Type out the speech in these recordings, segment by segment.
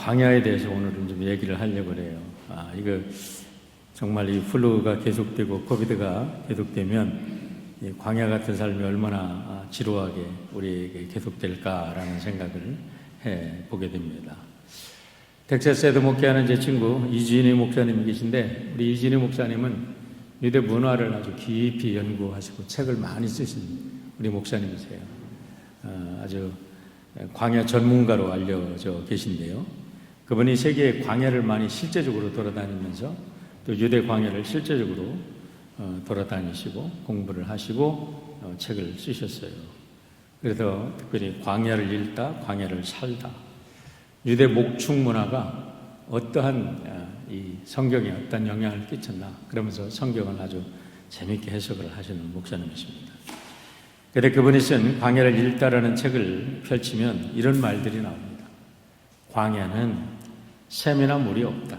광야에 대해서 오늘은 좀 얘기를 하려고 그래요. 이거 정말 이 플루가 계속되고 코비드가 계속되면 이 광야 같은 삶이 얼마나 지루하게 우리에게 계속될까라는 생각을 해보게 됩니다. 텍사스에도 목회하는 제 친구 이진희 목사님이 계신데, 우리 이진희 목사님은 유대 문화를 아주 깊이 연구하시고 책을 많이 쓰신 우리 목사님이세요. 아주 광야 전문가로 알려져 계신데요. 그분이 세계의 광야를 많이 실제적으로 돌아다니면서 또 유대 광야를 실제적으로 돌아다니시고 공부를 하시고 책을 쓰셨어요. 그래서 특별히 광야를 읽다, 광야를 살다, 유대 목축 문화가 어떠한 이 성경에 어떤 영향을 끼쳤나, 그러면서 성경을 아주 재미있게 해석을 하시는 목사님이십니다. 그런데 그분이 쓴 광야를 읽다라는 책을 펼치면 이런 말들이 나옵니다. 광야는 샘이나 물이 없다.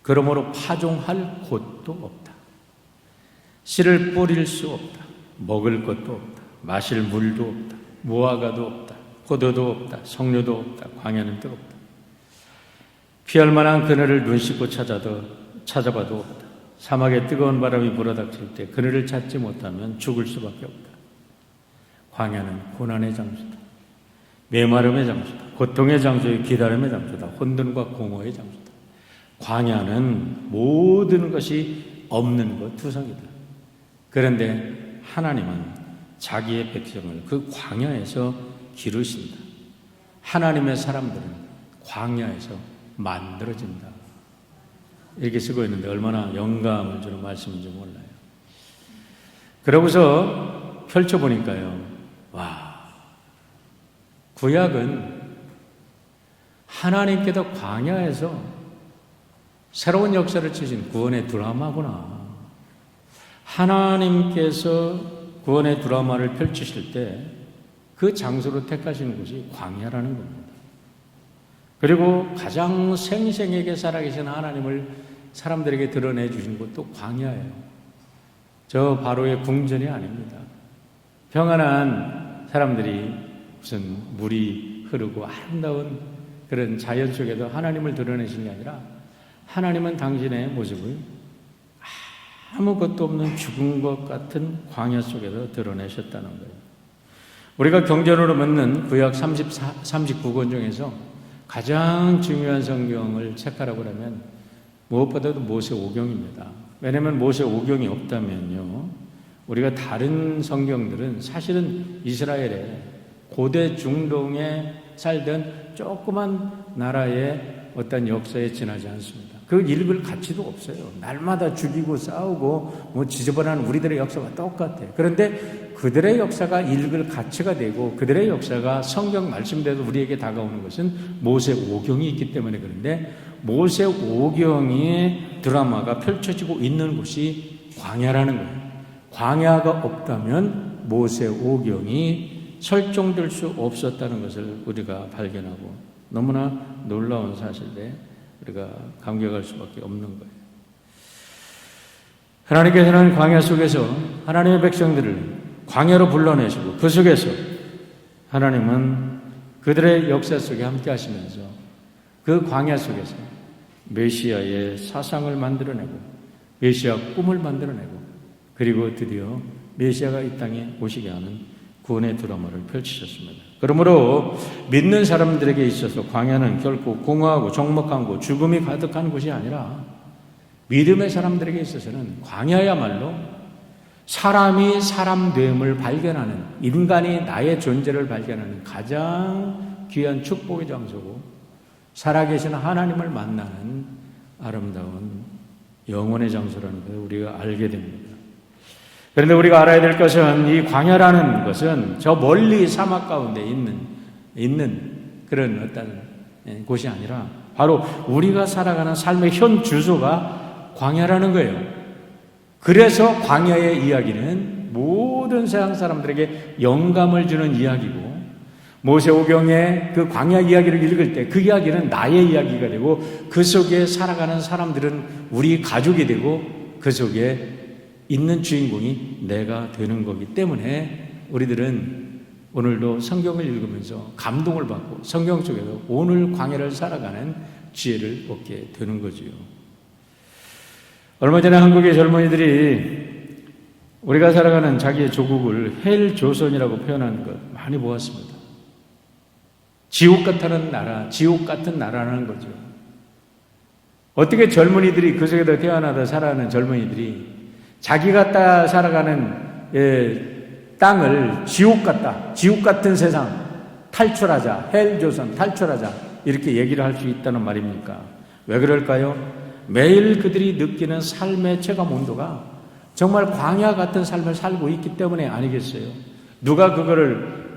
그러므로 파종할 곳도 없다. 씨를 뿌릴 수 없다. 먹을 것도 없다. 마실 물도 없다. 무화과도 없다. 포도도 없다. 석류도 없다. 광야는 뜨겁다. 피할 만한 그늘을 눈 씻고 찾아봐도 없다. 사막에 뜨거운 바람이 불어닥칠 때 그늘을 찾지 못하면 죽을 수밖에 없다. 광야는 고난의 장소다. 메마름의 장소다. 고통의 장소요, 기다림의 장소다. 혼돈과 공허의 장소다. 광야는 모든 것이 없는 것, 투성이다. 그런데 하나님은 자기의 백성을 그 광야에서 기르신다. 하나님의 사람들은 광야에서 만들어진다. 이렇게 쓰고 있는데 얼마나 영감을 주는 말씀인지 몰라요. 그러고서 펼쳐보니까요, 와, 구약은 하나님께서 광야에서 새로운 역사를 치신 구원의 드라마구나. 하나님께서 구원의 드라마를 펼치실 때 그 장소로 택하시는 곳이 광야라는 겁니다. 그리고 가장 생생하게 살아계신 하나님을 사람들에게 드러내 주신 곳도 광야예요. 저 바로의 궁전이 아닙니다. 평안한 사람들이 무슨 물이 흐르고 아름다운 그런 자연 속에도 하나님을 드러내신 게 아니라, 하나님은 당신의 모습을 아무것도 없는 죽은 것 같은 광야 속에서 드러내셨다는 거예요. 우리가 경전으로 묻는 구약 39권 중에서 가장 중요한 성경을 체크하라고 하면 무엇보다도 모세오경입니다. 왜냐하면 모세오경이 없다면요, 우리가 다른 성경들은 사실은 이스라엘의 고대 중동에 살던 조그만 나라의 어떤 역사에 지나지 않습니다. 그 읽을 가치도 없어요. 날마다 죽이고 싸우고 뭐 지저분한 우리들의 역사가 똑같아요. 그런데 그들의 역사가 읽을 가치가 되고 그들의 역사가 성경 말씀대로 우리에게 다가오는 것은 모세오경이 있기 때문에 그런데, 모세오경의 드라마가 펼쳐지고 있는 곳이 광야라는 거예요. 광야가 없다면 모세오경이 설정될 수 없었다는 것을 우리가 발견하고, 너무나 놀라운 사실에 우리가 감격할 수밖에 없는 거예요. 하나님께서는 광야 속에서 하나님의 백성들을 광야로 불러내시고, 그 속에서 하나님은 그들의 역사 속에 함께 하시면서 그 광야 속에서 메시아의 사상을 만들어내고, 메시아 꿈을 만들어내고, 그리고 드디어 메시아가 이 땅에 오시게 하는 구원의 드라마를 펼치셨습니다. 그러므로 믿는 사람들에게 있어서 광야는 결코 공허하고 적막한 곳, 죽음이 가득한 곳이 아니라, 믿음의 사람들에게 있어서는 광야야말로 사람이 사람됨을 발견하는, 인간이 나의 존재를 발견하는 가장 귀한 축복의 장소고, 살아계신 하나님을 만나는 아름다운 영혼의 장소라는 것을 우리가 알게 됩니다. 그런데 우리가 알아야 될 것은, 이 광야라는 것은 저 멀리 사막 가운데 있는 그런 어떤 곳이 아니라, 바로 우리가 살아가는 삶의 현 주소가 광야라는 거예요. 그래서 광야의 이야기는 모든 세상 사람들에게 영감을 주는 이야기고, 모세오경의 그 광야 이야기를 읽을 때 그 이야기는 나의 이야기가 되고, 그 속에 살아가는 사람들은 우리 가족이 되고, 그 속에 있는 주인공이 내가 되는 거기 때문에 우리들은 오늘도 성경을 읽으면서 감동을 받고 성경 속에서 오늘 광야를 살아가는 지혜를 얻게 되는 거지요. 얼마 전에 한국의 젊은이들이 우리가 살아가는 자기의 조국을 헬조선이라고 표현하는 것 많이 보았습니다. 지옥 같은 나라, 지옥 같은 나라라는 거죠. 어떻게 젊은이들이 그 속에서 태어나다 살아가는 젊은이들이 자기가 살아가는 땅을 지옥 같다, 지옥 같은 세상 탈출하자, 헬조선 탈출하자 이렇게 얘기를 할 수 있다는 말입니까? 왜 그럴까요? 매일 그들이 느끼는 삶의 체감 온도가 정말 광야 같은 삶을 살고 있기 때문에 아니겠어요? 누가 그거를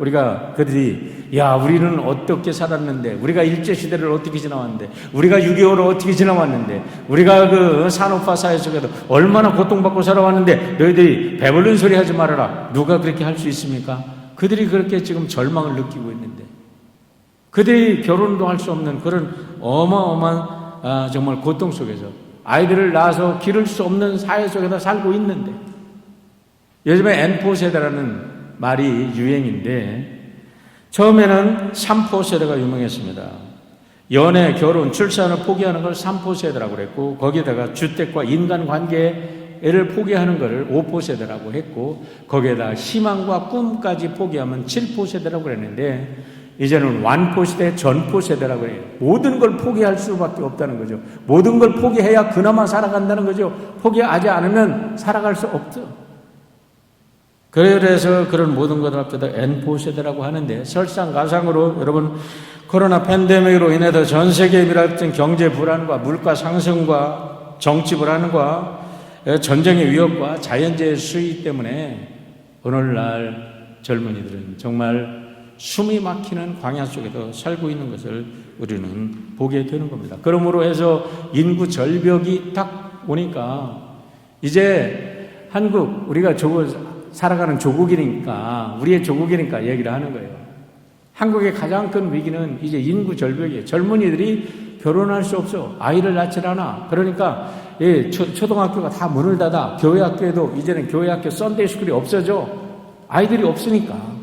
그들이 우리는 어떻게 살았는데, 우리가 일제시대를 어떻게 지나왔는데, 우리가 6.25를 어떻게 지나왔는데, 우리가 그 산업화 사회 속에도 얼마나 고통받고 살아왔는데 너희들이 배부른 소리 하지 말아라. 누가 그렇게 할 수 있습니까? 그들이 그렇게 지금 절망을 느끼고 있는데, 그들이 결혼도 할 수 없는 그런 어마어마한 정말 고통 속에서 아이들을 낳아서 기를 수 없는 사회 속에서 살고 있는데, 요즘에 N4 세대라는 말이 유행인데, 처음에는 3포 세대가 유명했습니다. 연애, 결혼, 출산을 포기하는 걸 3포 세대라고 그랬고, 거기에다가 주택과 인간관계를 포기하는 것을 5포 세대라고 했고, 거기에다 희망과 꿈까지 포기하면 7포 세대라고 그랬는데, 이제는 완포 시대, 전포 세대라고 해요. 모든 걸 포기할 수밖에 없다는 거죠. 모든 걸 포기해야 그나마 살아간다는 거죠. 포기하지 않으면 살아갈 수 없죠. 그래서 그런 모든 것을 합쳐서 N포 세대라고 하는데, 설상가상으로 여러분, 코로나 팬데믹으로 인해서 전 세계에 밀어붙은 경제 불안과 물가 상승과 정치 불안과 전쟁의 위협과 자연재해 수위 때문에 오늘날 젊은이들은 정말 숨이 막히는 광야 속에서 살고 있는 것을 우리는 보게 되는 겁니다. 그러므로 해서 인구 절벽이 딱 오니까 이제 한국, 우리가 살아가는 조국이니까, 우리의 조국이니까 얘기를 하는 거예요. 한국의 가장 큰 위기는 이제 인구 절벽이에요. 젊은이들이 결혼할 수 없어. 아이를 낳질 않아. 그러니까 초등학교가 다 문을 닫아. 교회 학교에도 이제는 교회 학교 썬데이 스쿨이 없어져. 아이들이 없으니까.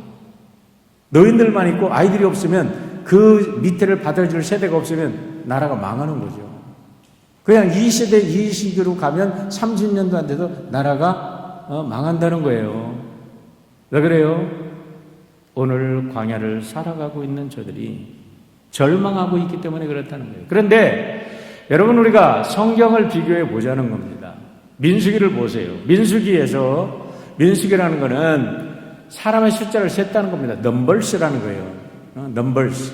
노인들만 있고 아이들이 없으면 그 밑에를 받아줄 세대가 없으면 나라가 망하는 거죠. 그냥 이 세대, 이 시기로 가면 30년도 안 돼도 나라가 망한다는 거예요. 왜 그래요? 오늘 광야를 살아가고 있는 저들이 절망하고 있기 때문에 그렇다는 거예요. 그런데 여러분, 우리가 성경을 비교해 보자는 겁니다. 민수기를 보세요. 민수기라는 거는 사람의 숫자를 셌다는 겁니다. 넘버스라는 거예요. 넘버스.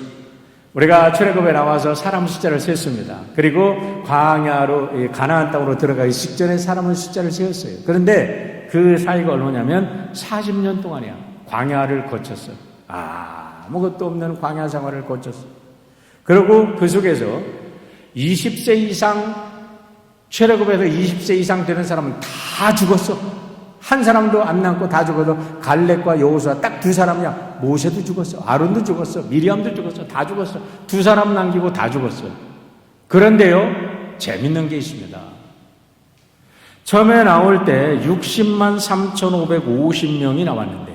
우리가 출애굽에 나와서 사람 숫자를 셌습니다. 그리고 광야로, 가나안 땅으로 들어가기 직전에 사람의 숫자를 세었어요. 그런데 그 사이가 얼마냐면 40년 동안이야. 광야를 거쳤어. 아무것도 없는 광야 생활을 거쳤어. 그리고 그 속에서 20세 이상, 출애굽에서 20세 이상 되는 사람은 다 죽었어. 한 사람도 안 남고 다 죽어서 갈렙과 여호수아 딱 두 사람이야. 모세도 죽었어. 아론도 죽었어. 미리암도 죽었어. 다 죽었어. 두 사람 남기고 다 죽었어. 그런데요, 재밌는 게 있습니다. 처음에 나올 때 60만 3,550명이 나왔는데,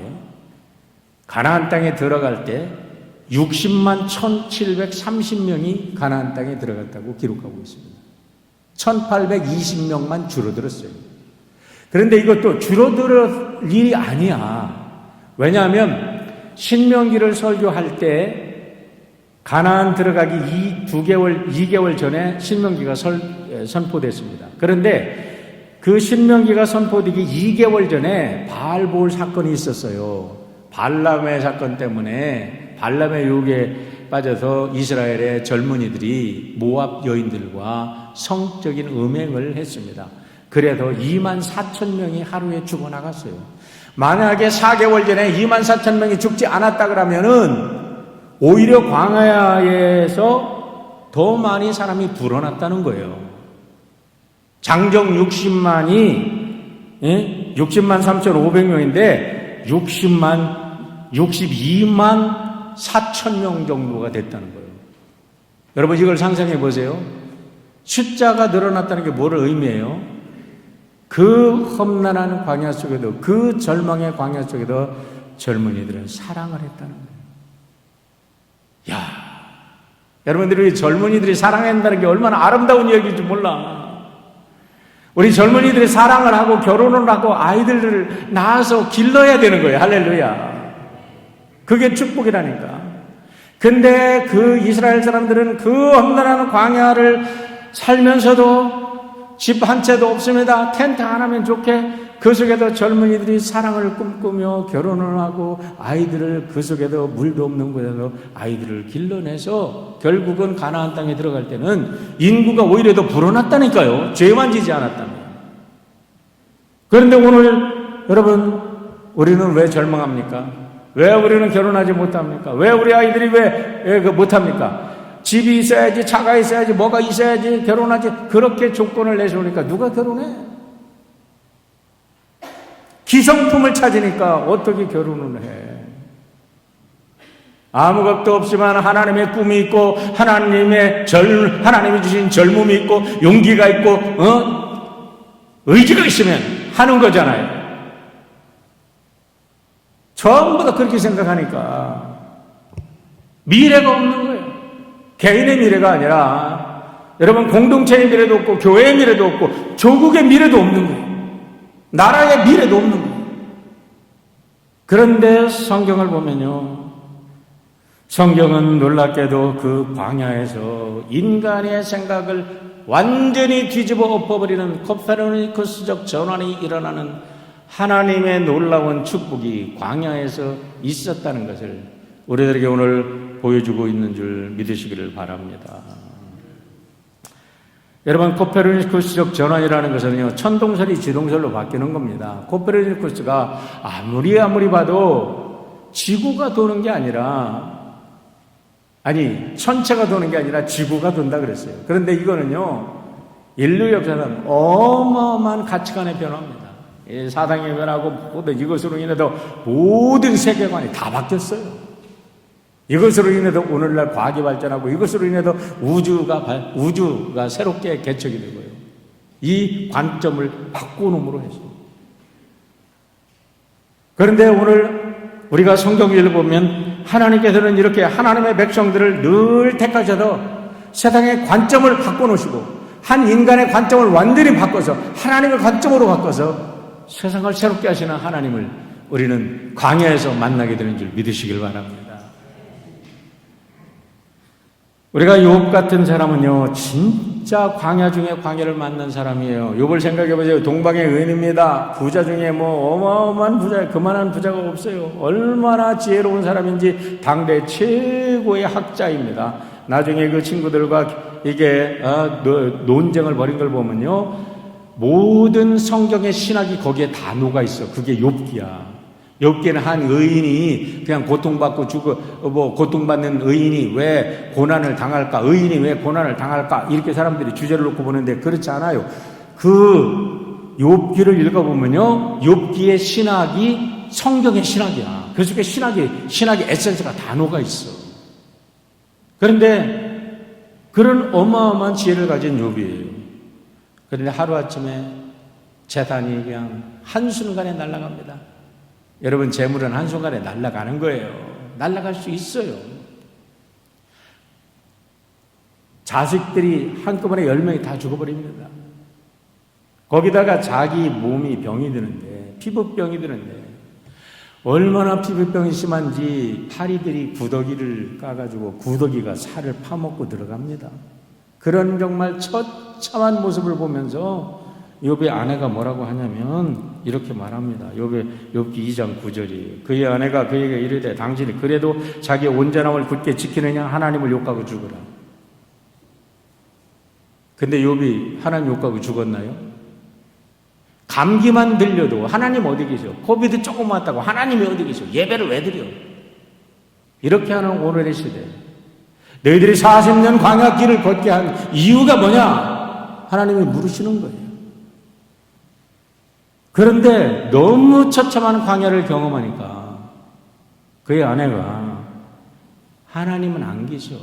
가나안 땅에 들어갈 때 60만 1,730명이 가나안 땅에 들어갔다고 기록하고 있습니다. 1,820명만 줄어들었어요. 그런데 이것도 줄어들 일이 아니야. 왜냐하면 신명기를 설교할 때 가나안 들어가기 2개월 전에 신명기가 선포됐습니다. 그런데 그 신명기가 선포되기 2개월 전에 바알볼 사건이 있었어요. 발람의 사건 때문에, 발람의 유혹에 빠져서 이스라엘의 젊은이들이 모압 여인들과 성적인 음행을 했습니다. 그래서 24,000명이 하루에 죽어나갔어요. 만약에 4개월 전에 24,000명이 죽지 않았다 그러면은 오히려 광야에서 더 많이 사람이 불어났다는 거예요. 장정 60만 3,500명인데 62만 4,000명 정도가 됐다는 거예요. 여러분, 이걸 상상해 보세요. 숫자가 늘어났다는 게 뭐를 의미해요? 그 험난한 광야 속에도, 그 절망의 광야 속에도 젊은이들은 사랑을 했다는 거예요. 야, 여러분들이 젊은이들이 사랑한다는 게 얼마나 아름다운 이야기인지 몰라. 우리 젊은이들이 사랑을 하고 결혼을 하고 아이들을 낳아서 길러야 되는 거예요. 할렐루야. 그게 축복이라니까. 근데 그 이스라엘 사람들은 그 험난한 광야를 살면서도 집 한 채도 없습니다. 텐트 하나면 좋게 그 속에도 젊은이들이 사랑을 꿈꾸며 결혼을 하고 아이들을 그 속에도 물도 없는 곳에서 아이들을 길러내서 결국은 가나안 땅에 들어갈 때는 인구가 오히려 더 불어났다니까요. 죄만 지지 않았다면. 그런데 오늘 여러분, 우리는 왜 절망합니까? 왜 우리는 결혼하지 못합니까? 왜 우리 아이들이 왜 못합니까? 집이 있어야지, 차가 있어야지, 뭐가 있어야지 결혼하지. 그렇게 조건을 내세우니까 누가 결혼해? 기성품을 찾으니까 어떻게 결혼을 해? 아무것도 없지만 하나님의 꿈이 있고 하나님이 주신 젊음이 있고 용기가 있고 의지가 있으면 하는 거잖아요. 전부 다 그렇게 생각하니까 미래가 없는 거예요. 개인의 미래가 아니라 여러분 공동체의 미래도 없고 교회의 미래도 없고 조국의 미래도 없는 거예요. 나라의 미래도 없는 거예요. 그런데 성경을 보면요, 성경은 놀랍게도 그 광야에서 인간의 생각을 완전히 뒤집어 엎어버리는 코페르니쿠스적 전환이 일어나는 하나님의 놀라운 축복이 광야에서 있었다는 것을 우리들에게 오늘 보여주고 있는 줄 믿으시기를 바랍니다. 여러분, 코페르니쿠스적 전환이라는 것은요, 천동설이 지동설로 바뀌는 겁니다. 코페르니쿠스가 아무리 봐도 지구가 도는 게 아니라, 천체가 도는 게 아니라 지구가 돈다 그랬어요. 그런데 이거는요, 인류 역사는 어마어마한 가치관의 변화입니다. 사상의 변화고 모든 이것으로 인해서 모든 세계관이 다 바뀌었어요. 이것으로 인해서 오늘날 과학이 발전하고 이것으로 인해서 우주가 새롭게 개척이 되고요. 이 관점을 바꾸음으로 해서. 그런데 오늘 우리가 성경을 읽어보면 하나님께서는 이렇게 하나님의 백성들을 늘 택하셔서 세상의 관점을 바꿔놓으시고 한 인간의 관점을 완전히 바꿔서 하나님의 관점으로 바꿔서 세상을 새롭게 하시는 하나님을 우리는 광야에서 만나게 되는 줄 믿으시길 바랍니다. 우리가 욥 같은 사람은요, 진짜 광야 중에 광야를 만난 사람이에요. 욥을 생각해 보세요. 동방의 의인입니다. 부자 중에 어마어마한 부자, 그만한 부자가 없어요. 얼마나 지혜로운 사람인지 당대 최고의 학자입니다. 나중에 그 친구들과 이게 논쟁을 벌인 걸 보면요, 모든 성경의 신학이 거기에 다 녹아 있어. 그게 욥기야. 욥기는 한 의인이 그냥 고통받고 고통받는 의인이 왜 고난을 당할까? 의인이 왜 고난을 당할까? 이렇게 사람들이 주제를 놓고 보는데 그렇지 않아요. 그 욥기를 읽어보면요, 욥기의 신학이 성경의 신학이야. 그 속에 신학의 에센스가 다 녹아 있어. 그런데 그런 어마어마한 지혜를 가진 욥이에요. 그런데 하루아침에 재산이 그냥 한순간에 날아갑니다. 여러분, 재물은 한순간에 날아가는 거예요. 날아갈 수 있어요. 자식들이 한꺼번에 10명이 다 죽어버립니다. 거기다가 자기 몸이 병이 드는데, 피부병이 드는데, 얼마나 피부병이 심한지 파리들이 구더기를 까가지고 구더기가 살을 파먹고 들어갑니다. 그런 정말 처참한 모습을 보면서 욥의 아내가 뭐라고 하냐면 이렇게 말합니다. 욥기 2장 9절이에요. 그의 아내가 그에게 이르되 당신이 그래도 자기의 온전함을 굳게 지키느냐? 하나님을 욕하고 죽으라. 근데 욥이 하나님 욕하고 죽었나요? 감기만 들려도 하나님 어디 계셔? 코비드 조금 왔다고 하나님이 어디 계셔? 예배를 왜 드려? 이렇게 하는 오늘의 시대. 너희들이 40년 광야길을 걷게 한 이유가 뭐냐? 하나님이 물으시는 거예요. 그런데 너무 처참한 광야를 경험하니까 그의 아내가 하나님은 안 계셔.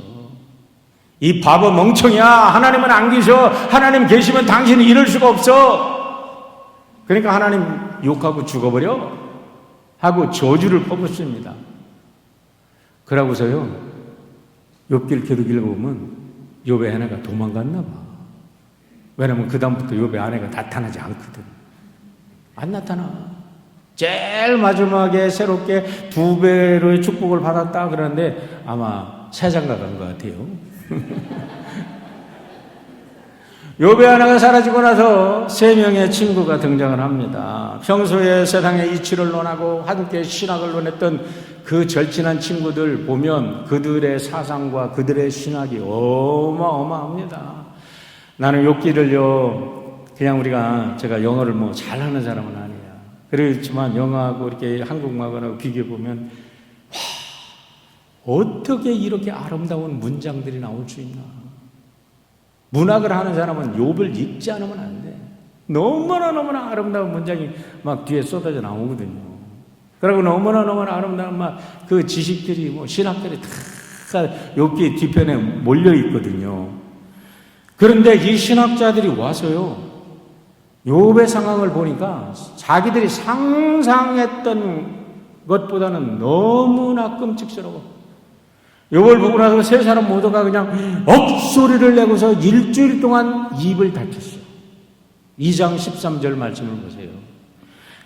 이 바보 멍청이야. 하나님은 안 계셔. 하나님 계시면 당신이 이럴 수가 없어. 그러니까 하나님 욕하고 죽어버려. 하고 저주를 퍼붓습니다. 그러고서요, 욥기를 계속 읽어보면 욥의 아내가 도망갔나 봐. 왜냐면 그 다음부터 욥의 아내가 나타나지 않거든. 안 나타나. 제일 마지막에 새롭게 2배로의 축복을 받았다 그러는데 아마 세상가 간 것 같아요. 욥의 아내가 사라지고 나서 3명의 친구가 등장을 합니다. 평소에 세상의 이치를 논하고 함께 신학을 논했던 그 절친한 친구들 보면 그들의 사상과 그들의 신학이 어마어마합니다. 나는 욥기를요, 그냥 제가 영어를 뭐 잘하는 사람은 아니에요. 그렇지만 영어하고 이렇게 한국말하고 비교해보면, 어떻게 이렇게 아름다운 문장들이 나올 수 있나. 문학을 하는 사람은 욥을 읽지 않으면 안 돼. 너무나 아름다운 문장이 막 뒤에 쏟아져 나오거든요. 그리고 너무나 아름다운 막 그 지식들이 뭐 신학들이 다 욥기 뒤편에 몰려 있거든요. 그런데 이 신학자들이 와서요, 욥의 상황을 보니까 자기들이 상상했던 것보다는 너무나 끔찍스러워. 욥을 보고 나서 3사람 모두가 그냥 억소리를 내고서 일주일 동안 입을 닫혔어요. 2장 13절 말씀을 보세요.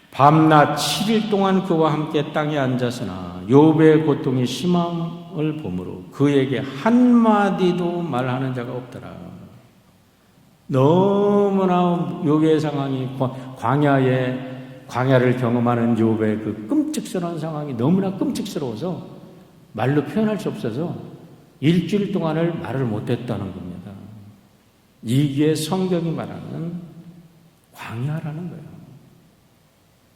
밤낮 7일 동안 그와 함께 땅에 앉았으나 욥의 고통이 심함을 보므로 그에게 한마디도 말하는 자가 없더라. 너무나 욥의 상황이 광야를 경험하는 욥의 그 끔찍스러운 상황이 너무나 끔찍스러워서 말로 표현할 수 없어서 일주일 동안을 말을 못했다는 겁니다. 이게 성경이 말하는 광야라는 거예요.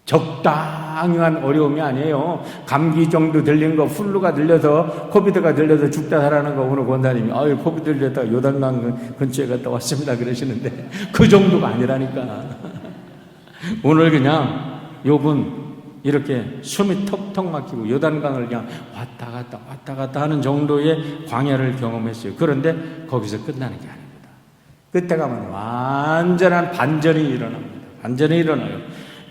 적당한 어려움이 아니에요. 감기 정도 들린 거, 플루가 들려서, 코비드가 들려서 죽다 살아나는 거 오늘 권사님이 코비드 들렸다가 요단강 근처에 갔다 왔습니다 그러시는데 그 정도가 아니라니까. 오늘 그냥 욥은 이렇게 숨이 턱턱 막히고 요단강을 그냥 왔다 갔다 하는 정도의 광야를 경험했어요. 그런데 거기서 끝나는 게 아닙니다. 끝에 가면 완전한 반전이 일어납니다. 반전이 일어나요.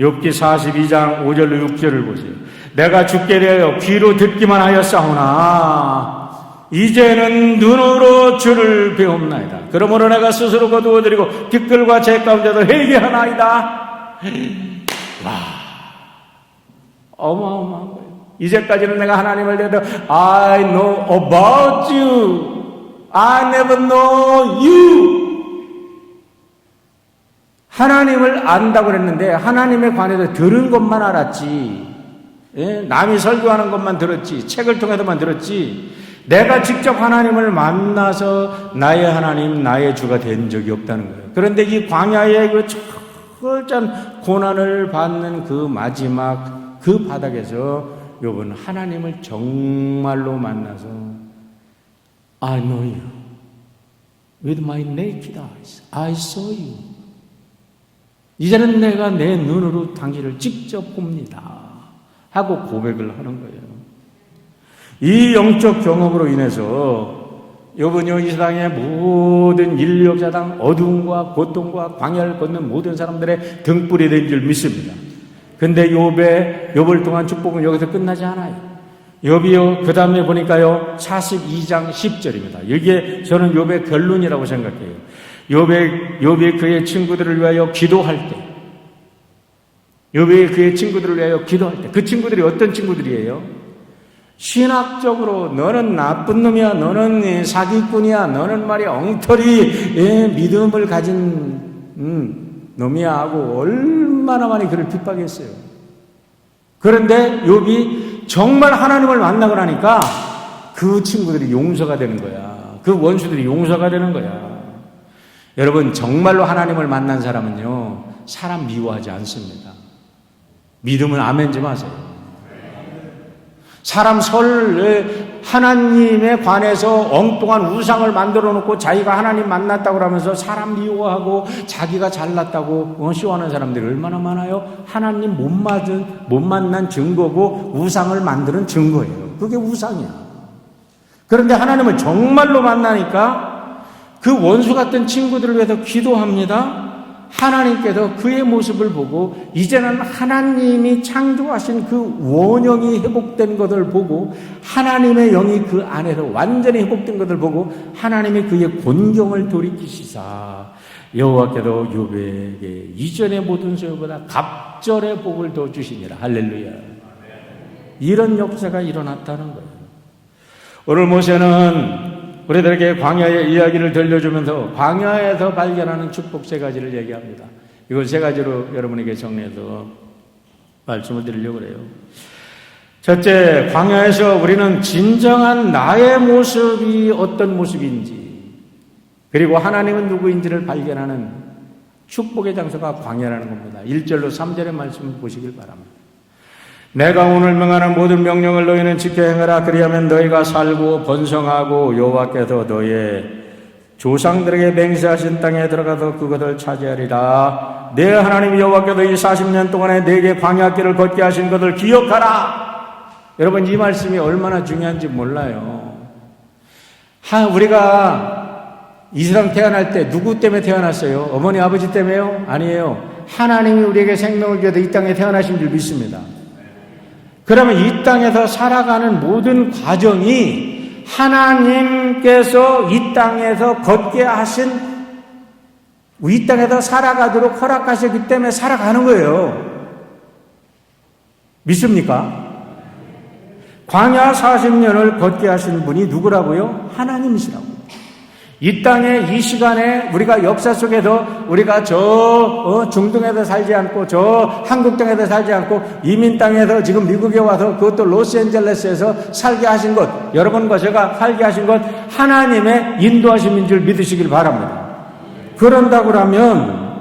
욥기 42장 5절로 6절을 보세요. 내가 죽게 되어 귀로 듣기만 하였사오나 이제는 눈으로 주를 배움나이다. 그러므로 내가 스스로 거두어드리고 뒷글과 제 가운데도 회개하나이다. 와, 어마어마한 거예요. 이제까지는 내가 하나님을 대해 I know about you. I never know you. 하나님을 안다고 그랬는데 하나님에 관해서 들은 것만 알았지. 예? 남이 설교하는 것만 들었지. 책을 통해서만 들었지. 내가 직접 하나님을 만나서 나의 하나님, 나의 주가 된 적이 없다는 거예요. 그런데 이 광야의 그 철저한 고난을 받는 그 마지막 그 바닥에서 욥은 하나님을 정말로 만나서 I know you. With my naked eyes, I saw you. 이제는 내가 내 눈으로 당신을 직접 봅니다. 하고 고백을 하는 거예요. 이 영적 경험으로 인해서 욥은요, 이 세상의 모든 인류역사상 어두움과 고통과 광야를 걷는 모든 사람들의 등불이 된 줄 믿습니다. 근데 욥을 통한 축복은 여기서 끝나지 않아요. 욥이요, 그 다음에 보니까요, 42장 10절입니다. 이게 저는 욥의 결론이라고 생각해요. 욥이 그의 친구들을 위하여 기도할 때, 욥이 그의 친구들을 위하여 기도할 때, 그 친구들이 어떤 친구들이에요? 신학적으로 너는 나쁜 놈이야, 너는 사기꾼이야, 너는 말이야 엉터리 믿음을 가진 놈이야 하고 얼마나 많이 그를 핍박했어요. 그런데 욥이 정말 하나님을 만나고 나니까 그 친구들이 용서가 되는 거야. 그 원수들이 용서가 되는 거야. 여러분, 정말로 하나님을 만난 사람은요, 사람 미워하지 않습니다. 믿으면 아멘 좀 하세요. 사람 하나님에 관해서 엉뚱한 우상을 만들어 놓고 자기가 하나님 만났다고 하면서 사람 미워하고 자기가 잘났다고 시원한 사람들이 얼마나 많아요? 하나님 못 만난 증거고 우상을 만드는 증거예요. 그게 우상이야. 그런데 하나님을 정말로 만나니까 그 원수 같은 친구들을 위해서 기도합니다. 하나님께서 그의 모습을 보고 이제는 하나님이 창조하신 그 원형이 회복된 것을 보고 하나님의 영이 그 안에서 완전히 회복된 것을 보고 하나님이 그의 곤경을 돌이키시사 여호와께서 욥에게 이전의 모든 소유보다 갑절의 복을 더 주시니라. 할렐루야. 이런 역사가 일어났다는 거예요. 오늘 모세는 우리들에게 광야의 이야기를 들려주면서 광야에서 발견하는 축복 세 가지를 얘기합니다. 이걸 세 가지로 여러분에게 정리해서 말씀을 드리려고 해요. 첫째, 광야에서 우리는 진정한 나의 모습이 어떤 모습인지 그리고 하나님은 누구인지를 발견하는 축복의 장소가 광야라는 겁니다. 1절로 3절의 말씀을 보시길 바랍니다. 내가 오늘 명하는 모든 명령을 너희는 지켜 행하라. 그리하면 너희가 살고 번성하고 여호와께서 너희의 조상들에게 맹세하신 땅에 들어가서 그것을 차지하리라. 내 하나님 여호와께서 이 40년 동안에 내게 광야길을 걷게 하신 것을 기억하라. 여러분, 이 말씀이 얼마나 중요한지 몰라요. 우리가 이 세상 태어날 때 누구 때문에 태어났어요? 어머니 아버지 때문에요? 아니에요. 하나님이 우리에게 생명을 주셔서 이 땅에 태어나신 줄 믿습니다. 그러면 이 땅에서 살아가는 모든 과정이 하나님께서 이 땅에서 걷게 하신, 이 땅에서 살아가도록 허락하셨기 때문에 살아가는 거예요. 믿습니까? 광야 40년을 걷게 하신 분이 누구라고요? 하나님이시라고. 이 땅에 이 시간에 우리가 역사 속에서 우리가 저 중동에서 살지 않고 저 한국 땅에서 살지 않고 이민 땅에서 지금 미국에 와서 그것도 로스앤젤레스에서 살게 하신 것, 여러분과 제가 살게 하신 것 하나님의 인도하심인 줄 믿으시길 바랍니다. 그런다고 하면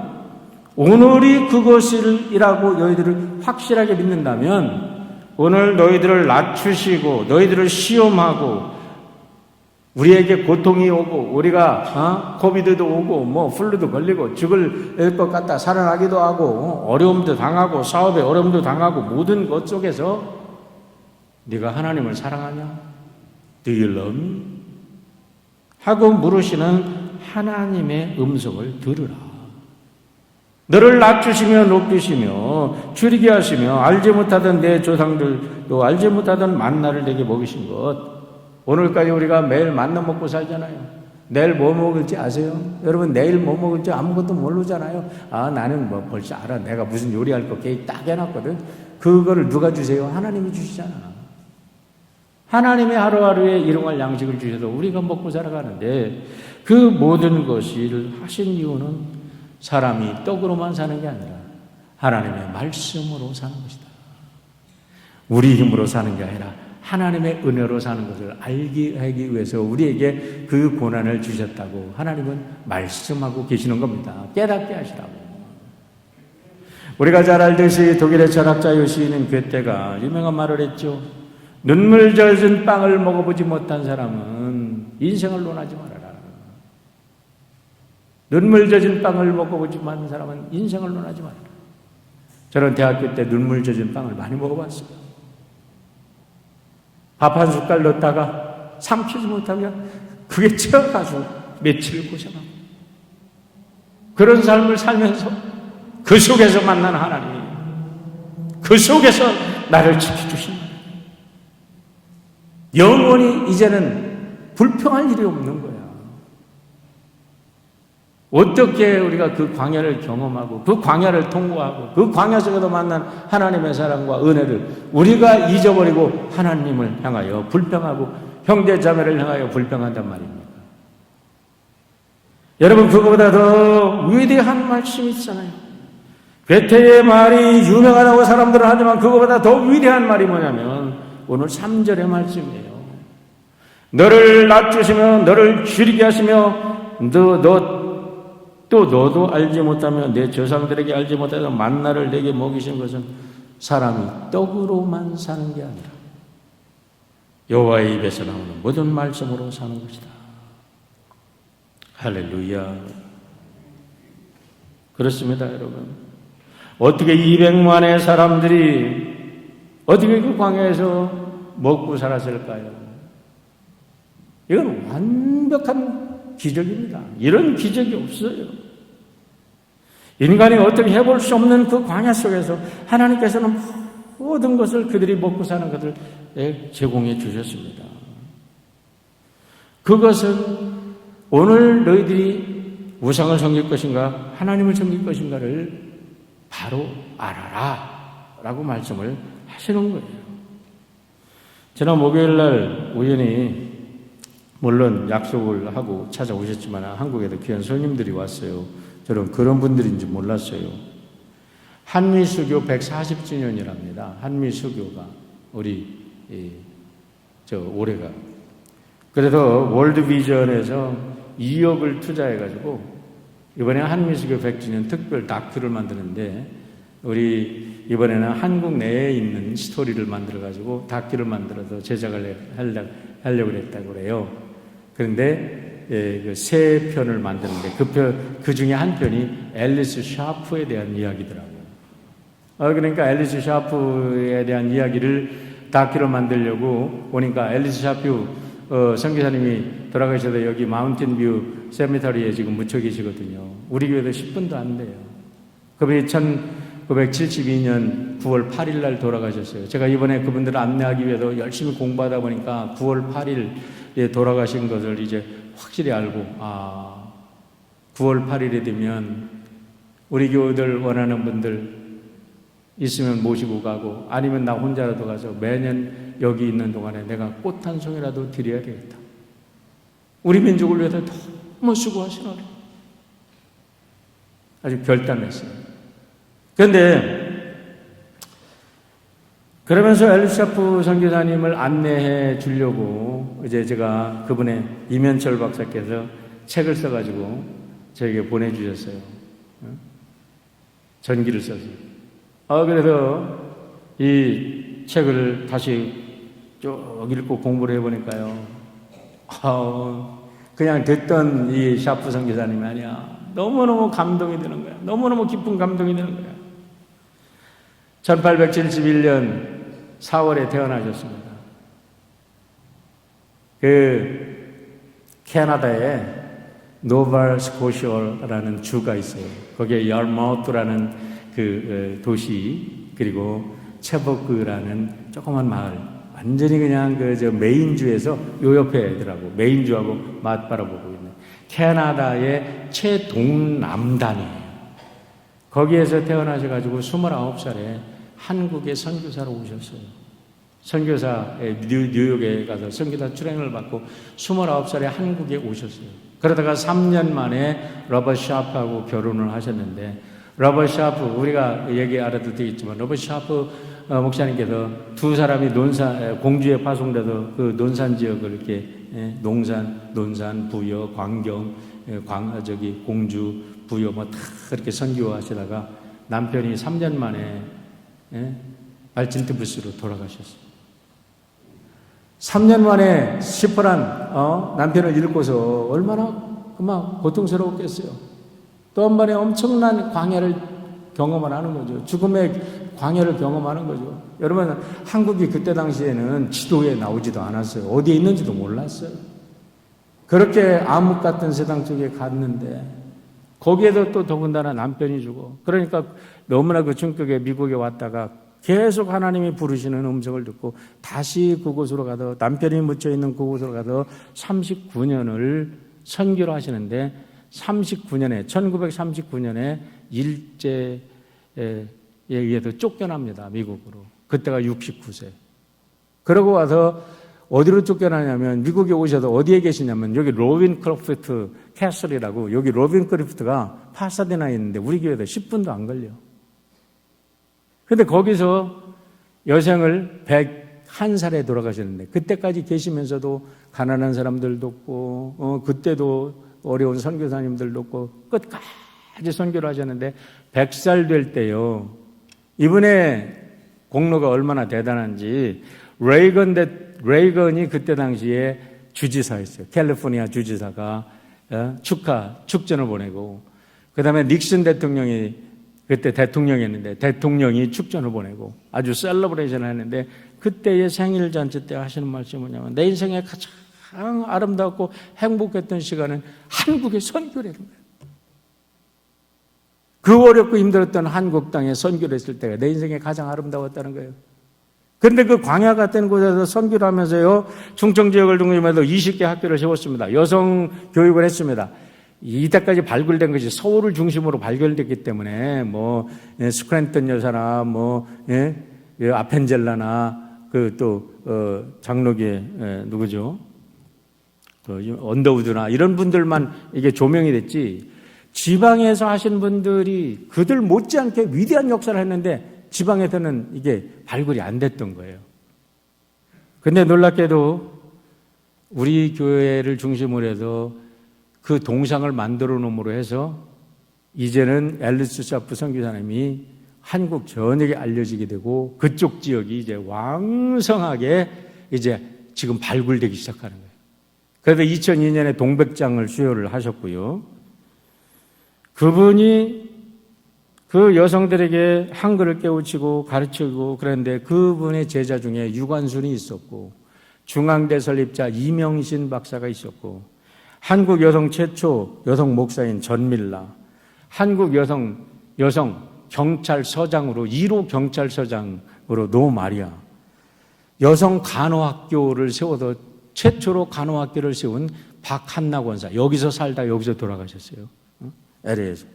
오늘이 그것이라고 너희들을 확실하게 믿는다면 오늘 너희들을 낮추시고 너희들을 시험하고 우리에게 고통이 오고 우리가 코비드도 오고 뭐 플루도 걸리고 죽을 것 같다 살아나기도 하고 어려움도 당하고 사업에 어려움도 당하고 모든 것 속에서 네가 하나님을 사랑하냐? Do you love me? 하고 물으시는 하나님의 음성을 들으라. 너를 낮추시며 높이시며 줄이게 하시며 알지 못하던 내 조상들도 알지 못하던 만나를 내게 먹이신 것. 오늘까지 우리가 매일 만나 먹고 살잖아요. 내일 뭐 먹을지 아세요? 여러분 내일 뭐 먹을지 아무것도 모르잖아요. 나는 뭐 벌써 알아. 내가 무슨 요리할 거 계획 딱 해놨거든. 그거를 누가 주세요? 하나님이 주시잖아. 하나님의 하루하루에 일용할 양식을 주셔서 우리가 먹고 살아가는데 그 모든 것을 하신 이유는 사람이 떡으로만 사는 게 아니라 하나님의 말씀으로 사는 것이다. 우리 힘으로 사는 게 아니라 하나님의 은혜로 사는 것을 알게 하기 위해서 우리에게 그 고난을 주셨다고 하나님은 말씀하고 계시는 겁니다. 깨닫게 하시라고. 우리가 잘 알듯이 독일의 철학자 요시는 괴테가 유명한 말을 했죠. 눈물 젖은 빵을 먹어보지 못한 사람은 인생을 논하지 말아라. 눈물 젖은 빵을 먹어보지 못한 사람은 인생을 논하지 말아라. 저는 대학교 때 눈물 젖은 빵을 많이 먹어봤어요. 밥 한 숟갈 넣다가 삼키지 못하면 그게 찌어가지고 며칠 고생하고 그런 삶을 살면서 그 속에서 만난 하나님, 그 속에서 나를 지켜주신 영원히 이제는 불평할 일이 없는 거야. 어떻게 우리가 그 광야를 경험하고 그 광야를 통과하고 그 광야 속에서 만난 하나님의 사랑과 은혜를 우리가 잊어버리고 하나님을 향하여 불평하고 형제 자매를 향하여 불평한단 말입니까? 여러분, 그거보다 더 위대한 말씀이 있잖아요. 괴테의 말이 유명하다고 사람들은 하지만 그거보다 더 위대한 말이 뭐냐면 오늘 3절의 말씀이에요. 너를 낮추시며 너를 줄이게 하시며 또 너도 알지 못하며 내 조상들에게 알지 못하여 만나를 내게 먹이신 것은 사람이 떡으로만 사는 게 아니라 여호와의 입에서 나오는 모든 말씀으로 사는 것이다. 할렐루야. 그렇습니다, 여러분. 어떻게 200만의 사람들이 어떻게 그 광야에서 먹고 살았을까요? 이건 완벽한 기적입니다. 이런 기적이 없어요. 인간이 어떻게 해볼 수 없는 그 광야 속에서 하나님께서는 모든 것을 그들이 먹고 사는 것을 제공해 주셨습니다. 그것은 오늘 너희들이 우상을 섬길 것인가 하나님을 섬길 것인가를 바로 알아라 라고 말씀을 하시는 거예요. 지난 목요일 날 우연히 물론 약속을 하고 찾아오셨지만 한국에도 귀한 손님들이 왔어요. 저는 그런 분들인지 몰랐어요. 한미수교 140주년이랍니다. 한미수교가 우리 올해가. 그래서 월드비전에서 2억을 투자해가지고 이번에 한미수교 100주년 특별 다큐를 만드는데 우리 이번에는 한국 내에 있는 스토리를 만들어가지고 다큐를 만들어서 제작을 하려고 했다고 그래요. 그런데 그 세 편을 만드는데 그 중에 한 편이 앨리스 샤프에 대한 이야기더라고요. 그러니까 앨리스 샤프에 대한 이야기를 다큐로 만들려고 보니까 앨리스 샤프 선교사님이 돌아가셔서 여기 마운틴뷰 세미터리에 지금 묻혀 계시거든요. 우리 교회도 10분도 안 돼요. 그분이 1972년 9월 8일 날 돌아가셨어요. 제가 이번에 그분들을 안내하기 위해서 열심히 공부하다 보니까 9월 8일에 돌아가신 것을 이제 확실히 알고 9월 8일에 되면 우리 교우들 원하는 분들 있으면 모시고 가고 아니면 나 혼자라도 가서 매년 여기 있는 동안에 내가 꽃 한 송이라도 드려야 되겠다. 우리 민족을 위해서 너무 수고하시노라. 아주 결단했어요. 그런데 그러면서 엘리샤프 선교사님을 안내해 주려고 이제 제가 그분의 이면철 박사께서 책을 써가지고 저에게 보내주셨어요. 전기를 써서. 그래서 이 책을 다시 쭉 읽고 공부를 해보니까요. 그냥 듣던 이 샤프 선교사님이 아니야. 너무너무 감동이 되는 거야. 너무너무 깊은 감동이 되는 거야. 1871년 4월에 태어나셨습니다. 캐나다에 노발 스코시아라는 주가 있어요. 거기에 yarmouth라는 그 도시 그리고 체버크라는 조그만 마을 완전히 그냥 메인주에서 요 옆에 있더라고. 메인주하고 맞바라 보고 있는 캐나다의 최동남단이에요. 거기에서 태어나셔가지고 29살에 한국에 선교사로 오셨어요. 선교사에 뉴욕에 가서 선교사 출행을 받고 29살에 한국에 오셨어요. 그러다가 3년 만에 로버트 샤프하고 결혼을 하셨는데 로버트 샤프 우리가 얘기 알아도 되겠지만 로버트 샤프 목사님께서 두 사람이 공주에 파송돼서 그 논산 지역을 이렇게 농산, 논산, 부여, 광경, 공주, 부여 다 이렇게 선교하시다가 남편이 3년 만에 알진트부스로 돌아가셨어요. 3년 만에 시퍼란 남편을 잃고서 얼마나 그만 고통스러웠겠어요. 또 한 번에 엄청난 광야를 경험을 하는 거죠. 죽음의 광야를 경험하는 거죠. 여러분, 한국이 그때 당시에는 지도에 나오지도 않았어요. 어디에 있는지도 몰랐어요. 그렇게 암흑 같은 세상 속에 갔는데 거기에도 또 더군다나 남편이 죽어. 그러니까 너무나 그 충격에 미국에 왔다가 계속 하나님이 부르시는 음성을 듣고 다시 그곳으로 가서 남편이 묻혀있는 그곳으로 가서 39년을 선교를 하시는데 1939년에 일제에 의해서 쫓겨납니다. 미국으로. 그때가 69세. 그러고 와서 어디로 쫓겨나냐면 미국에 오셔서 어디에 계시냐면 여기 로빈크로프트 캐슬이라고 여기 로빈크로프트가 파사디나에 있는데 우리 교회에서 10분도 안 걸려. 근데 거기서 여생을 101살에 돌아가셨는데 그때까지 계시면서도 가난한 사람들도 없고 그때도 어려운 선교사님들도 없고 끝까지 선교를 하셨는데 100살 될 때요. 이분의 공로가 얼마나 대단한지 레이건이 그때 당시에 주지사였어요. 캘리포니아 주지사가 축전을 보내고 그 다음에 닉슨 대통령이 그때 대통령이었는데 대통령이 축전을 보내고 아주 셀러브레이션을 했는데 그때의 생일 잔치 때 하시는 말씀이 뭐냐면 내 인생에 가장 아름답고 행복했던 시간은 한국의 선교라는 거예요. 그 어렵고 힘들었던 한국 땅에 선교를 했을 때가 내 인생에 가장 아름다웠다는 거예요. 그런데 그 광야 같은 곳에서 선교를 하면서요, 충청 지역을 중심으로 20개 학교를 세웠습니다. 여성 교육을 했습니다. 이때까지 발굴된 것이 서울을 중심으로 발견됐기 때문에 스크랜턴 여사나 아펜젤라나 장로계 누구죠? 언더우드나 이런 분들만 이게 조명이 됐지, 지방에서 하신 분들이 그들 못지않게 위대한 역사를 했는데 지방에서는 이게 발굴이 안 됐던 거예요. 근데 놀랍게도 우리 교회를 중심으로 해서 그 동상을 만들어 놓음으로 해서 이제는 앨리스 샤프 선교사님이 한국 전역에 알려지게 되고 그쪽 지역이 이제 왕성하게 이제 지금 발굴되기 시작하는 거예요. 그래서 2002년에 동백장을 수여를 하셨고요. 그분이 그 여성들에게 한글을 깨우치고 가르치고 그랬는데 그분의 제자 중에 유관순이 있었고 중앙대 설립자 이명신 박사가 있었고 한국 여성 최초 여성 목사인 전밀라, 한국 여성 경찰서장으로 1호 경찰서장으로 노마리아, 여성 간호학교를 세워서 최초로 간호학교를 세운 박한나 권사, 여기서 살다 여기서 돌아가셨어요. LA에서.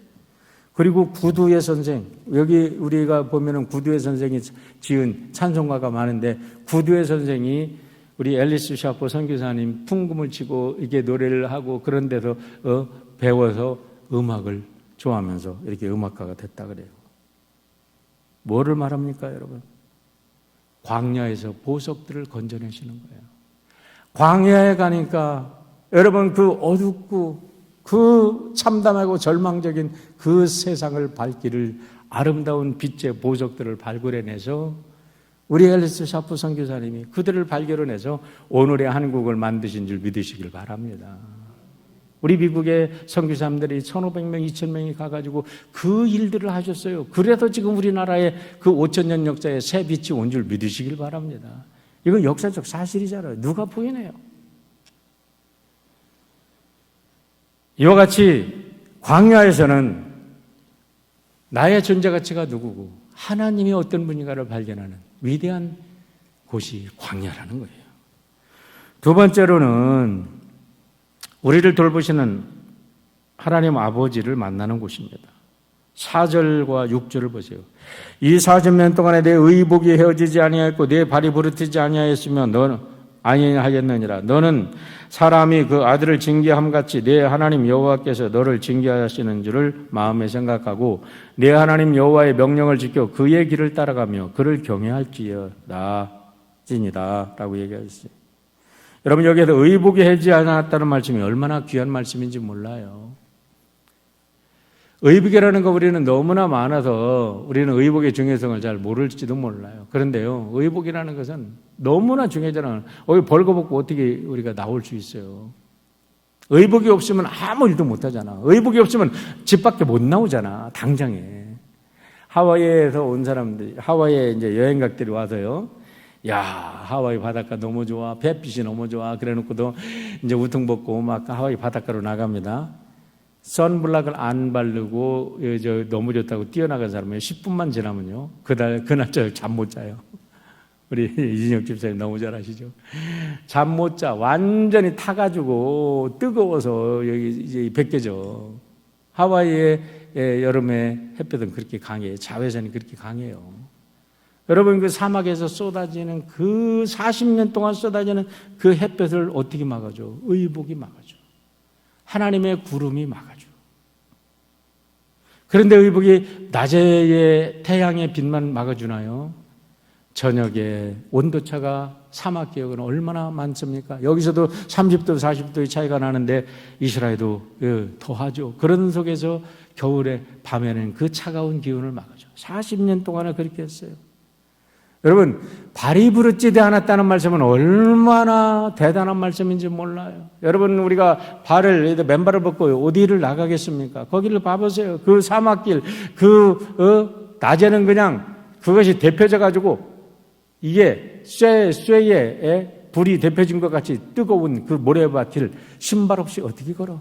그리고 구두의 선생, 여기 우리가 보면은 구두의 선생이 지은 찬송가가 많은데 구두의 선생이 우리 앨리스 샤프 선교사님 풍금을 치고 이게 노래를 하고 그런 데서 배워서 음악을 좋아하면서 이렇게 음악가가 됐다 그래요. 뭐를 말합니까, 여러분? 광야에서 보석들을 건져내시는 거예요. 광야에 가니까 여러분 그 어둡고 그 참담하고 절망적인 그 세상을 밝기를 아름다운 빛의 보석들을 발굴해내서 우리 앨리스 샤프 선교사님이 그들을 발견해서 오늘의 한국을 만드신 줄 믿으시길 바랍니다. 우리 미국의 선교사님들이 1,500명, 2,000명이 가가지고 그 일들을 하셨어요. 그래서 지금 우리나라의 그 5,000년 역사에 새 빛이 온 줄 믿으시길 바랍니다. 이건 역사적 사실이잖아요. 누가 부인해요? 이와 같이 광야에서는 나의 존재 가치가 누구고 하나님이 어떤 분인가를 발견하는 위대한 곳이 광야라는 거예요. 두 번째로는 우리를 돌보시는 하나님 아버지를 만나는 곳입니다. 4절과 6절을 보세요. 이 40년 동안에 내 의복이 헤어지지 아니하였고 내 발이 부르트지 아니하였으며 너는 아니하겠느니라. 너는 사람이 그 아들을 징계함같이 내 하나님 여호와께서 너를 징계하시는 줄을 마음에 생각하고 내 하나님 여호와의 명령을 지켜 그의 길을 따라가며 그를 경외할지어다 찐이다 라고 얘기하셨어요. 여러분, 여기에서 의복이 해지 않았다는 말씀이 얼마나 귀한 말씀인지 몰라요. 의복이라는 거 우리는 너무나 많아서 우리는 의복의 중요성을 잘 모를지도 몰라요. 그런데요, 의복이라는 것은 너무나 중요하잖아요. 벌거벗고 어떻게 우리가 나올 수 있어요? 의복이 없으면 아무 일도 못 하잖아. 의복이 없으면 집 밖에 못 나오잖아, 당장에. 하와이에서 온 사람들, 하와이에 이제 여행객들이 와서요. 야, 하와이 바닷가 너무 좋아. 햇빛이 너무 좋아. 그래 놓고도 이제 우통 벗고 막 하와이 바닷가로 나갑니다. 선블락을 안 바르고 너무 좋다고 뛰어나간 사람이 10분만 지나면요. 그날 저 잠 못 자요. 우리 이진혁 집사님 너무 잘 아시죠? 잠 못 자. 완전히 타가지고 뜨거워서 여기 이제 벗겨져. 하와이의 여름에 햇볕은 그렇게 강해요. 자외선이 그렇게 강해요. 여러분, 그 사막에서 쏟아지는 그 40년 동안 쏟아지는 그 햇볕을 어떻게 막아줘? 의복이 막아줘. 하나님의 구름이 막아줘. 그런데 의복이 낮에의 태양의 빛만 막아주나요? 저녁에 온도차가 사막 지역은 얼마나 많습니까? 여기서도 30도, 40도의 차이가 나는데 이스라엘도 더하죠. 그런 속에서 겨울에 밤에는 그 차가운 기온을 막아줘. 40년 동안을 그렇게 했어요. 여러분, 발이 부르지도 않았다는 말씀은 얼마나 대단한 말씀인지 몰라요. 여러분, 우리가 맨발을 벗고 어디를 나가겠습니까? 거기를 봐보세요. 그 사막길, 낮에는 그냥 그것이 데펴져가지고 이게 쇠에 불이 데펴진 것 같이 뜨거운 그 모래밭을 신발 없이 어떻게 걸어?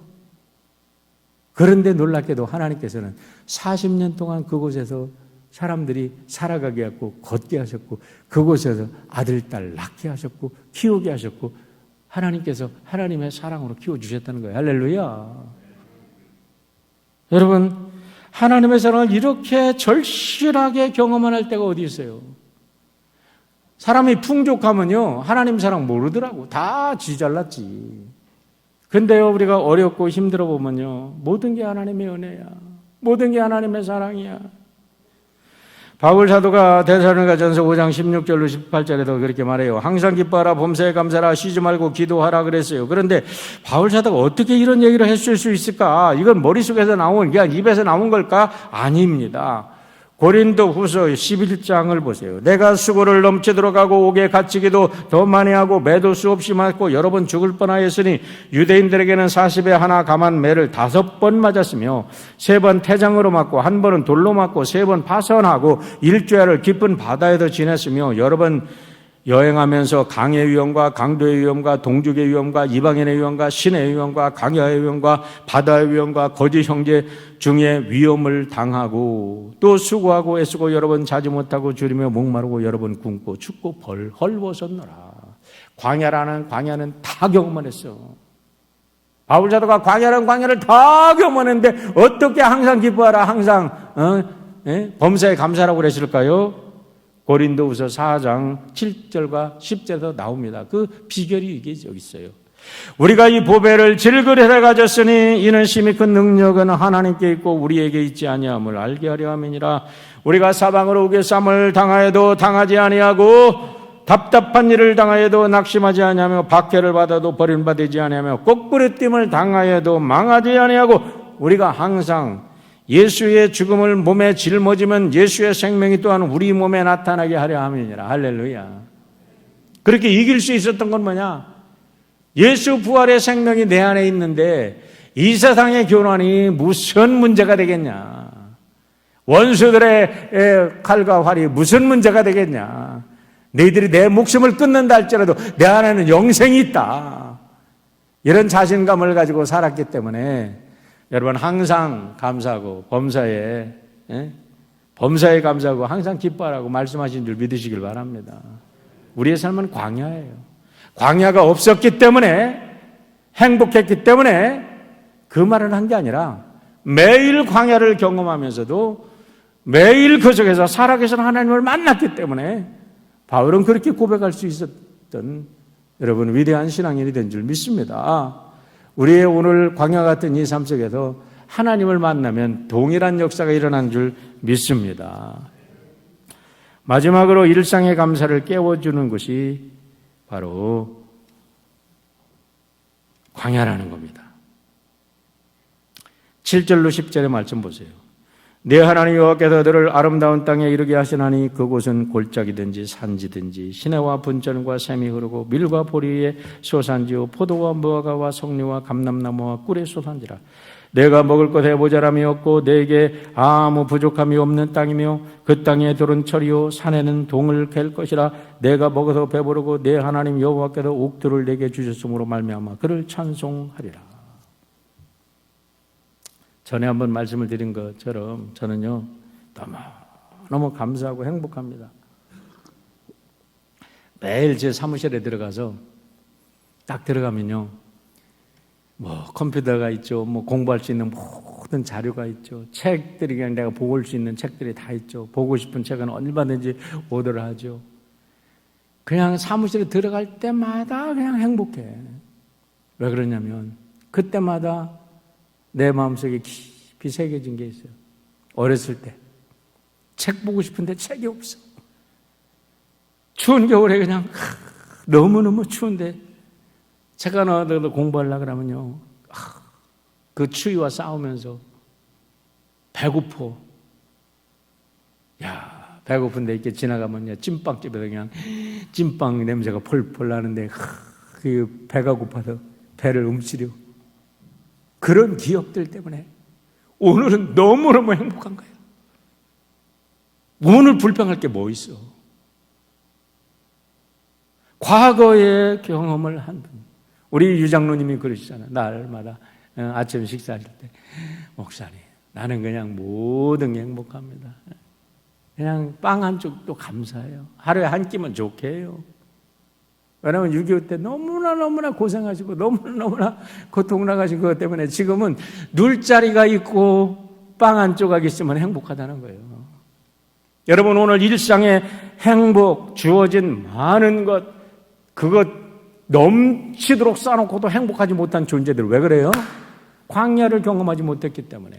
그런데 놀랍게도 하나님께서는 40년 동안 그곳에서 사람들이 살아가게 하고 걷게 하셨고 그곳에서 아들, 딸 낳게 하셨고 키우게 하셨고 하나님께서 하나님의 사랑으로 키워주셨다는 거예요. 할렐루야. 여러분, 하나님의 사랑을 이렇게 절실하게 경험만 할 때가 어디 있어요? 사람이 풍족하면요 하나님 사랑 모르더라고. 다 지 잘났지. 근데요 우리가 어렵고 힘들어 보면요 모든 게 하나님의 은혜야. 모든 게 하나님의 사랑이야. 바울 사도가 데살로니가전서 5장 16절로 18절에도 그렇게 말해요. 항상 기뻐하라, 범사에 감사하라, 쉬지 말고 기도하라 그랬어요. 그런데 바울 사도가 어떻게 이런 얘기를 했을 수 있을까? 이건 머릿속에서 나온, 그냥 입에서 나온 걸까? 아닙니다. 고린도 후서 11장을 보세요. 내가 수고를 넘치도록 하고 옥에 갇히기도 더 많이 하고 매도 수없이 맞고 여러 번 죽을 뻔하였으니 유대인들에게는 40에 하나 감한 매를 5번 맞았으며 3번 태장으로 맞고 1번은 돌로 맞고 3번 파선하고 일주일을 깊은 바다에도 지냈으며 여러 번 여행하면서 강의 위험과 강도의 위험과 동족의 위험과 이방인의 위험과 신의 위험과 강야의 위험과 바다의 위험과 거짓 형제 중에 위험을 당하고 또 수고하고 애쓰고 여러 번 자지 못하고 줄이며 목마르고 여러 번 굶고 춥고 헐벗었노라. 광야는 다 경험을 했어. 바울 사도가 광야를 다 경험했는데 어떻게 항상 기뻐하라, 항상 범사에 감사라고 그랬을까요? 고린도후서 4장 7절과 10절에도 나옵니다. 그 비결이 이게 여기 있어요. 우리가 이 보배를 질그릇에 가졌으니 이는 심히 큰 능력은 하나님께 있고 우리에게 있지 아니함을 알게 하려 함이니라. 우리가 사방으로 우겨쌈을 당하여도 당하지 아니하고 답답한 일을 당하여도 낙심하지 아니하며 박해를 받아도 버림받지 아니하며 꼬꾸리짐을 당하여도 망하지 아니하고 우리가 항상 예수의 죽음을 몸에 짊어지면 예수의 생명이 또한 우리 몸에 나타나게 하려 함이니라. 할렐루야. 그렇게 이길 수 있었던 건 뭐냐? 예수 부활의 생명이 내 안에 있는데 이 세상의 교란이 무슨 문제가 되겠냐? 원수들의 칼과 활이 무슨 문제가 되겠냐? 너희들이 내 목숨을 끊는다 할지라도 내 안에는 영생이 있다. 이런 자신감을 가지고 살았기 때문에 여러분 항상 감사하고 범사에 감사하고 항상 기뻐하라고 말씀하신 줄 믿으시길 바랍니다. 우리의 삶은 광야예요. 광야가 없었기 때문에 행복했기 때문에 그 말을 한 게 아니라 매일 광야를 경험하면서도 매일 그 속에서 살아계신 하나님을 만났기 때문에 바울은 그렇게 고백할 수 있었던 여러분 위대한 신앙인이 된 줄 믿습니다. 우리의 오늘 광야 같은 이 삶 속에서 하나님을 만나면 동일한 역사가 일어난 줄 믿습니다. 마지막으로 일상의 감사를 깨워주는 것이 바로 광야라는 겁니다. 7절로 10절의 말씀 보세요. 내 하나님 여호와께서 너를 아름다운 땅에 이르게 하시나니 그곳은 골짜기든지 산지든지 시내와 분전과 샘이 흐르고 밀과 보리 위에 소산지요 포도와 무화과와 석류와 감람나무와 꿀의 소산지라. 내가 먹을 것에 모자람이 없고 내게 아무 부족함이 없는 땅이며 그 땅에 들은 철이요 산에는 동을 갤 것이라. 내가 먹어서 배부르고 내 하나님 여호와께서 옥들을 내게 주셨으므로 말미암아 그를 찬송하리라. 전에 한번 말씀을 드린 것처럼 저는요 너무 감사하고 행복합니다. 매일 제 사무실에 들어가서 딱 들어가면요 컴퓨터가 있죠, 공부할 수 있는 모든 자료가 있죠, 책들이 그냥 내가 보고 올 수 있는 책들이 다 있죠. 보고 싶은 책은 얼마든지 오더를 하죠. 그냥 사무실에 들어갈 때마다 그냥 행복해. 왜 그러냐면 그때마다 내 마음속에 깊이 새겨진 게 있어요. 어렸을 때 책 보고 싶은데 책이 없어. 추운 겨울에 그냥 너무너무 추운데 책 하나 얻어도 공부하려고 그러면요 그 추위와 싸우면서 배고파. 배고픈데 이렇게 지나가면요 찐빵집에서 그냥 찐빵 냄새가 펄펄 나는데 그 배가 고파서 배를 움츠려. 그런 기억들 때문에 오늘은 너무너무 행복한 거예요. 오늘 불평할 게 뭐 있어? 과거의 경험을 한 분. 우리 유장로님이 그러시잖아요. 날마다 아침 식사할 때 목사님, 나는 그냥 모든 게 행복합니다. 그냥 빵 한 쪽도 감사해요. 하루에 한 끼면 좋게 해요. 왜냐하면 6.25 때 너무나 고생하시고 너무나 고통나가신 것 때문에 지금은 눌 자리가 있고 빵 한 조각 있으면 행복하다는 거예요. 여러분, 오늘 일상의 행복, 주어진 많은 것, 그것 넘치도록 쌓아놓고도 행복하지 못한 존재들, 왜 그래요? 광야를 경험하지 못했기 때문에.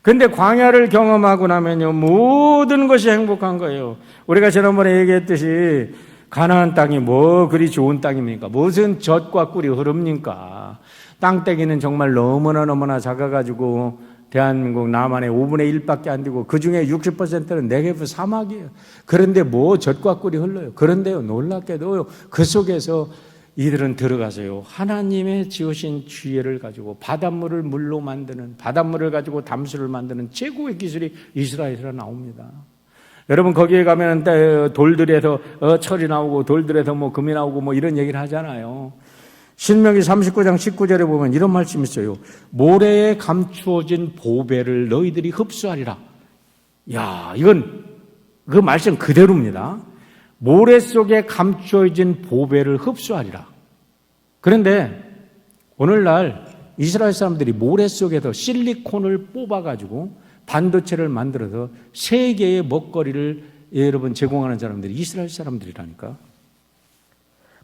근데 광야를 경험하고 나면요, 모든 것이 행복한 거예요. 우리가 지난번에 얘기했듯이 가나안 땅이 뭐 그리 좋은 땅입니까? 무슨 젖과 꿀이 흐릅니까? 땅떼기는 정말 너무나 작아가지고 대한민국 남한의 5분의 1밖에 안 되고 그 중에 60%는 네게브 사막이에요. 그런데 뭐 젖과 꿀이 흘러요. 그런데요, 놀랍게도 그 속에서 이들은 들어가서요, 하나님의 지으신 지혜를 가지고 바닷물을 물로 만드는, 바닷물을 가지고 담수를 만드는 최고의 기술이 이스라엘에서 나옵니다. 여러분, 거기에 가면 돌들에서 철이 나오고 돌들에서 뭐 금이 나오고 뭐 이런 얘기를 하잖아요. 신명기 39장 19절에 보면 이런 말씀이 있어요. 모래에 감추어진 보배를 너희들이 흡수하리라. 야, 이건 그 말씀 그대로입니다. 모래 속에 감추어진 보배를 흡수하리라. 그런데 오늘날 이스라엘 사람들이 모래 속에서 실리콘을 뽑아가지고 반도체를 만들어서 세계의 먹거리를 여러분 제공하는 사람들이 이스라엘 사람들이라니까.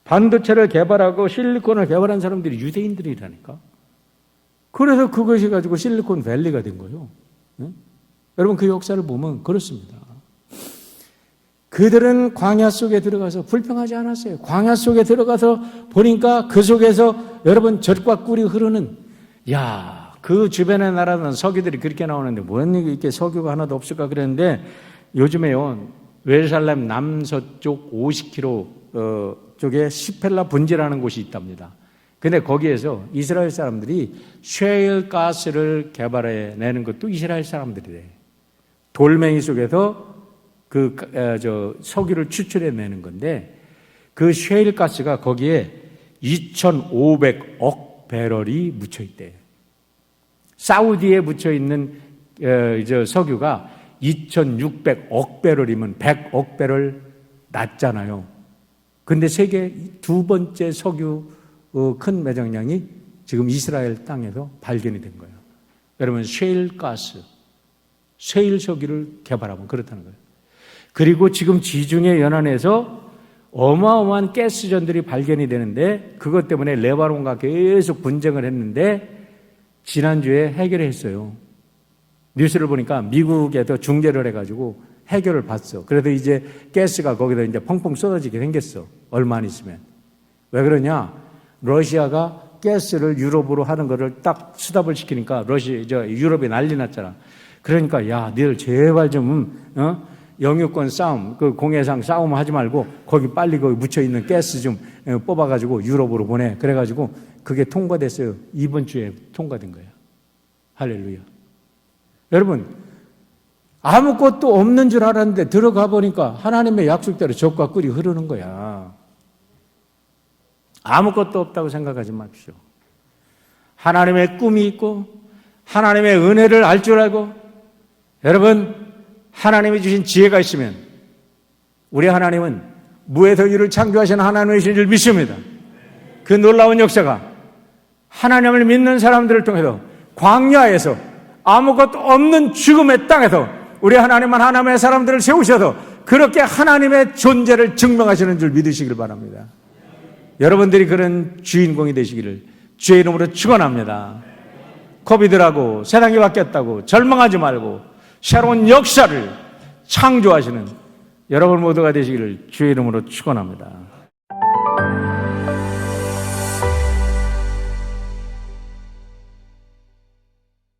반도체를 개발하고 실리콘을 개발한 사람들이 유대인들이라니까. 그래서 그것이 가지고 실리콘 밸리가 된 거예요. 네? 여러분, 그 역사를 보면 그렇습니다. 그들은 광야 속에 들어가서 불평하지 않았어요. 광야 속에 들어가서 보니까 그 속에서 여러분 젖과 꿀이 흐르는, 그 주변의 나라는 석유들이 그렇게 나오는데 뭔 이렇게 석유가 하나도 없을까 그랬는데 요즘에요, 예루살렘 남서쪽 50km 쪽에 시펠라 분지라는 곳이 있답니다. 근데 거기에서 이스라엘 사람들이 쉐일 가스를 개발해내는 것도 이스라엘 사람들이래. 돌멩이 속에서 석유를 추출해내는 건데 그 쉐일 가스가 거기에 2,500억 배럴이 묻혀있대요. 사우디에 묻혀있는 석유가 2,600억 배럴이면 100억 배럴 낮잖아요. 근데 세계 두 번째 석유 큰 매장량이 지금 이스라엘 땅에서 발견이 된 거예요. 여러분, 쉐일 가스, 쉐일 석유를 개발하면 그렇다는 거예요. 그리고 지금 지중해 연안에서 어마어마한 가스전들이 발견이 되는데 그것 때문에 레바논과 계속 분쟁을 했는데 지난주에 해결했어요. 뉴스를 보니까 미국에서 중재를 해가지고 해결을 봤어. 그래도 이제 가스가 거기다 이제 펑펑 쏟아지게 생겼어. 얼마 안 있으면. 왜 그러냐? 러시아가 가스를 유럽으로 하는 거를 딱 스탑을 시키니까 유럽이 난리 났잖아. 그러니까 너희들 제발 좀 영유권 싸움, 그 공해상 싸움 하지 말고 거기 빨리 거기 묻혀 있는 가스 좀 뽑아가지고 유럽으로 보내. 그래가지고 그게 통과됐어요. 이번 주에 통과된 거예요. 할렐루야. 여러분, 아무것도 없는 줄 알았는데 들어가 보니까 하나님의 약속대로 젖과 꿀이 흐르는 거야. 아무것도 없다고 생각하지 마십시오. 하나님의 꿈이 있고 하나님의 은혜를 알 줄 알고 여러분, 하나님이 주신 지혜가 있으면 우리 하나님은 무에서 유를 창조하신 하나님이신 줄 믿습니다. 그 놀라운 역사가 하나님을 믿는 사람들을 통해서 광야에서 아무것도 없는 죽음의 땅에서 우리 하나님은 하나님의 사람들을 세우셔서 그렇게 하나님의 존재를 증명하시는 줄 믿으시길 바랍니다. 여러분들이 그런 주인공이 되시기를 주의 이름으로 축원합니다. 코비드라고 세상이 바뀌었다고 절망하지 말고 새로운 역사를 창조하시는 여러분 모두가 되시기를 주의 이름으로 축원합니다.